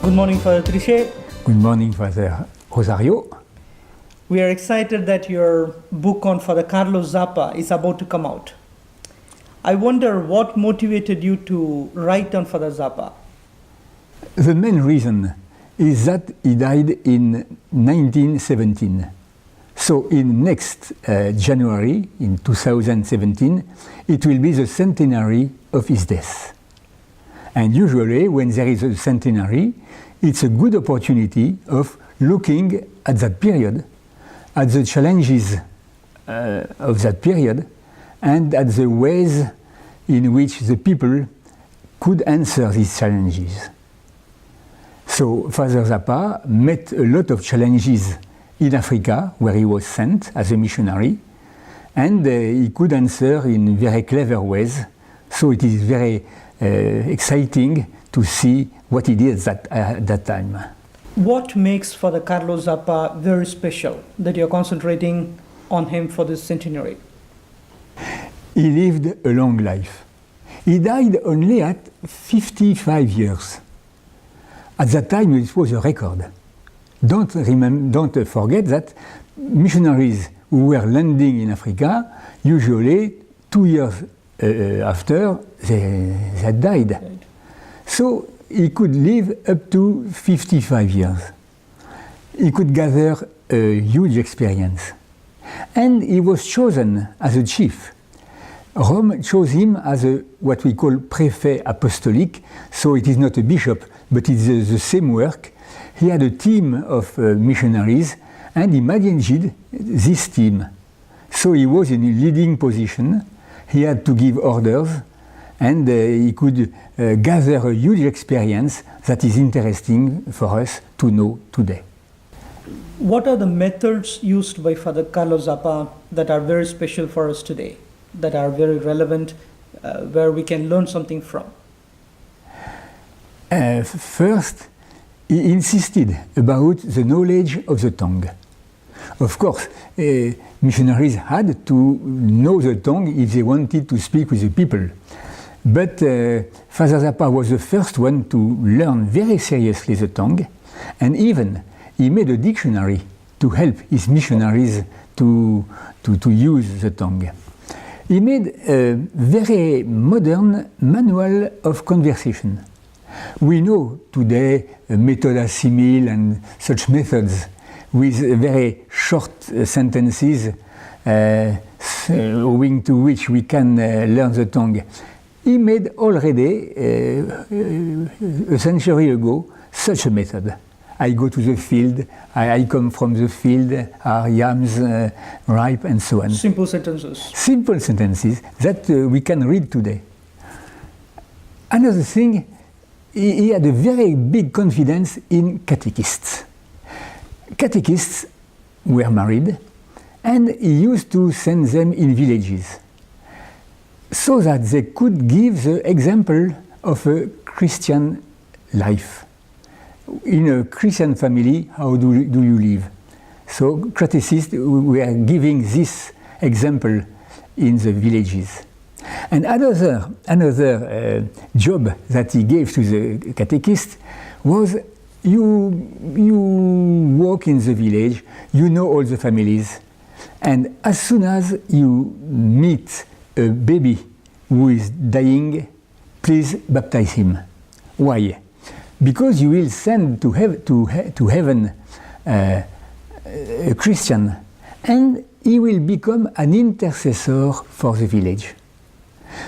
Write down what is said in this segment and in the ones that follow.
Good morning, Father Trichet. Good morning, Father Rosario. We are excited that your book on Father Carlos Zappa is about to come out. I wonder what motivated you to write on Father Zappa? The main reason is that he died in 1917. So in next January, in 2017, it will be the centenary of his death. And usually when there is a centenary, it's a good opportunity of looking at that period, at the challenges of that period, and at the ways in which the people could answer these challenges. So Father Zappa met a lot of challenges in Africa, where he was sent as a missionary, and he could answer in very clever ways. So it is very exciting to see what he did at that time. What makes Father Carlos Zappa very special that you're concentrating on him for this centenary? He lived a long life. He died only at 55 years. At that time, it was a record. Don't forget that missionaries who were landing in Africa, usually 2 years after, they had died. Right. So he could live up to 55 years. He could gather a huge experience. And he was chosen as a chief. Rome chose him as what we call préfet apostolic, so it is not a bishop, but it's the same work. He had a team of missionaries, and he managed this team. So he was in a leading position. He had to give orders, and he could gather a huge experience that is interesting for us to know today. What are the methods used by Father Carlos Zappa that are very special for us today, that are very relevant, where we can learn something from? First, he insisted about the knowledge of the tongue. Of course, missionaries had to know the tongue if they wanted to speak with the people. But Father Zappa was the first one to learn very seriously the tongue, and even he made a dictionary to help his missionaries to use the tongue. He made a very modern manual of conversation. We know today method simile and such methods with very short sentences owing to which we can learn the tongue. He made already a century ago such a method. I go to the field, I come from the field, are yams ripe, and so on. Simple sentences. Simple sentences that we can read today. Another thing, he had a very big confidence in catechists. Catechists were married, and he used to send them in villages so that they could give the example of a Christian life. In a Christian family, how do you live? So catechists were giving this example in the villages. And another job that he gave to the catechist was you walk in the village, you know all the families, and as soon as you meet a baby who is dying, please baptize him. Why? Because you will send to heaven a Christian, and he will become an intercessor for the village.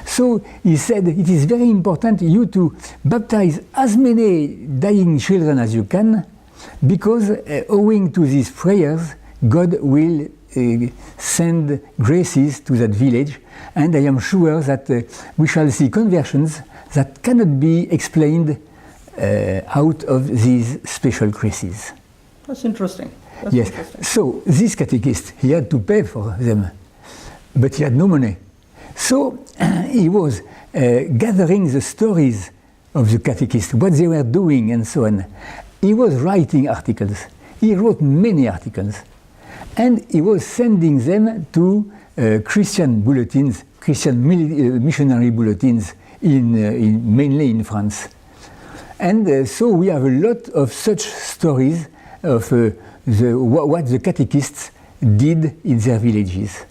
So he said it is very important you to baptize as many dying children as you can, because owing to these prayers, God will send graces to that village, and I am sure that we shall see conversions that cannot be explained out of these special graces. That's interesting. Yes. Interesting. So this catechist, he had to pay for them, but he had no money. So he was gathering the stories of the catechists, what they were doing, and so on. He was writing articles. He wrote many articles, and he was sending them to Christian bulletins, Christian missionary bulletins, mainly in France. And so we have a lot of such stories of what the catechists did in their villages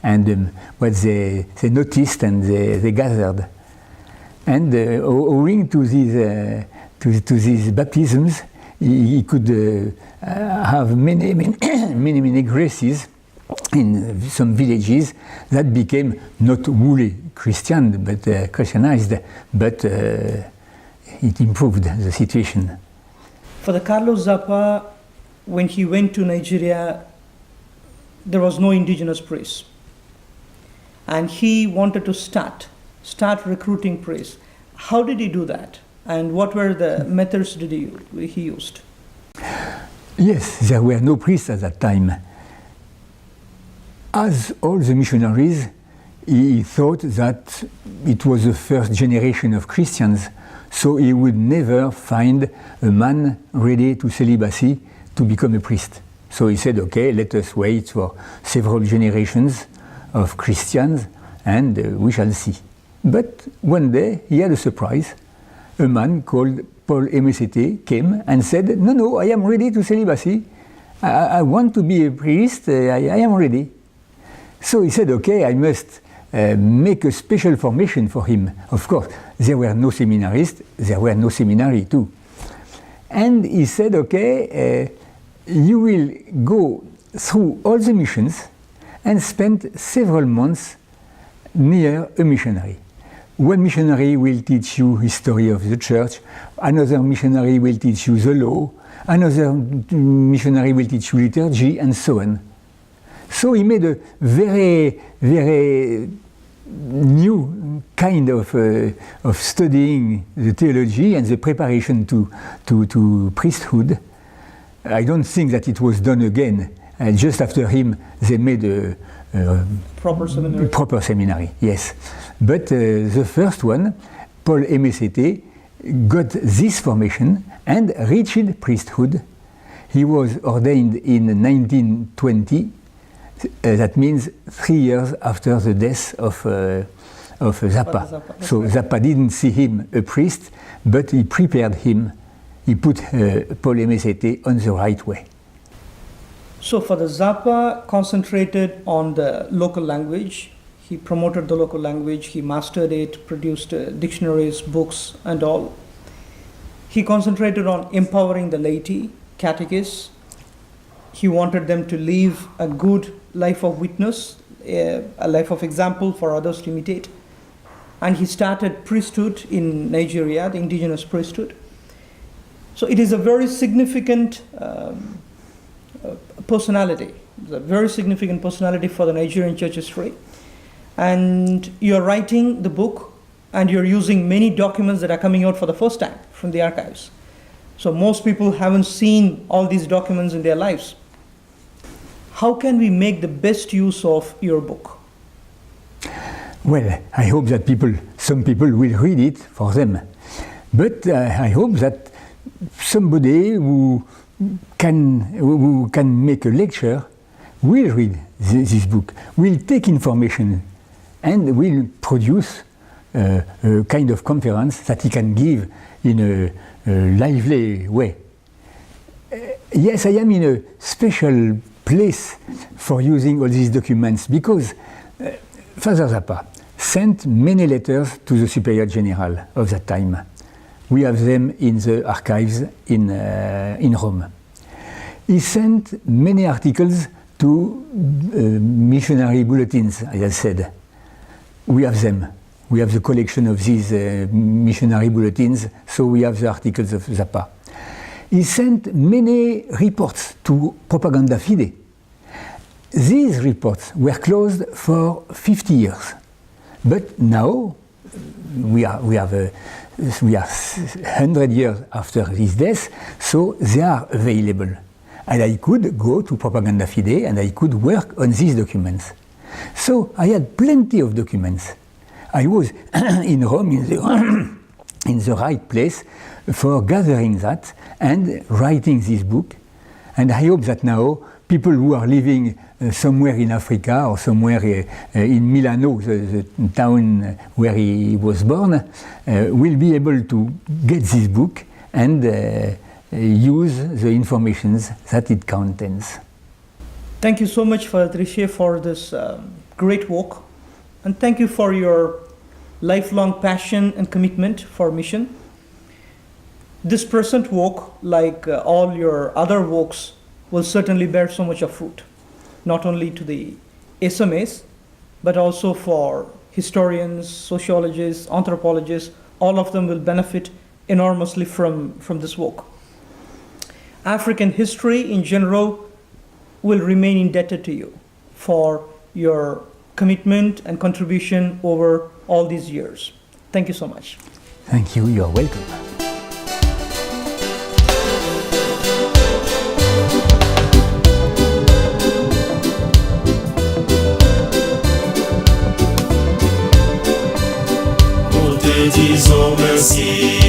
and what they noticed and they gathered. And owing to these baptisms, he could have many graces in some villages that became not wholly Christian, but Christianized, but it improved the situation. For the Carlos Zappa, when he went to Nigeria, there was no indigenous priests. And he wanted to start recruiting priests. How did he do that? And what were the methods he used? Yes, there were no priests at that time. As all the missionaries, he thought that it was the first generation of Christians, so he would never find a man ready to celibacy to become a priest. So he said, okay, let us wait for several generations of Christians and we shall see. But one day he had a surprise. A man called Paul Emecete came and said, no, I am ready to celibacy. I want to be a priest, I am ready. So he said, okay, I must make a special formation for him. Of course, there were no seminarists, there were no seminary too. And he said, okay, you will go through all the missions and spend several months near a missionary. One missionary will teach you history of the church, another missionary will teach you the law, another missionary will teach you liturgy, and so on. So he made a very new kind of studying the theology and the preparation to priesthood. I don't think that it was done again. Just after him, they made a proper seminary, yes. But the first one, Paul Emecete, got this formation and reached priesthood. He was ordained in 1920. That means 3 years after the death of Zappa. So Zappa didn't see him a priest, but he prepared him. He put Paul Emecete on the right way. So for the Zappa concentrated on the local language. He promoted the local language. He mastered it, produced dictionaries, books, and all. He concentrated on empowering the laity, catechists. He wanted them to live a good life of witness, a life of example for others to imitate. And he started priesthood in Nigeria, the indigenous priesthood. So it is a very significant personality, a very significant personality for the Nigerian church history. And you're writing the book and you're using many documents that are coming out for the first time from the archives. So most people haven't seen all these documents in their lives. How can we make the best use of your book? Well, I hope that some people will read it for them. But I hope that somebody who can make a lecture will read this book, will take information, and will produce a kind of conference that he can give in a lively way. Yes, I am in a special place for using all these documents because Father Zappa sent many letters to the Superior General of that time. We have them in the archives in Rome. He sent many articles to missionary bulletins, as I said. We have them. We have the collection of these missionary bulletins, so we have the articles of Zappa. He sent many reports to Propaganda Fide. These reports were closed for 50 years. But now, we are 100 years after his death, so they are available. And I could go to Propaganda Fide and I could work on these documents. So I had plenty of documents. I was in Rome in the right place for gathering that and writing this book. And I hope that now people who are living somewhere in Africa or somewhere in Milano, the town where he was born, will be able to get this book and use the informations that it contains. Thank you so much, Father Richer, for this great work. And thank you for your lifelong passion and commitment for mission. This present work, like all your other works, will certainly bear so much of fruit, not only to the SMAs, but also for historians, sociologists, anthropologists. All of them will benefit enormously from this work. African history in general will remain indebted to you for your commitment and contribution over all these years. Thank you so much. Thank you, you're welcome. Nous te disons merci.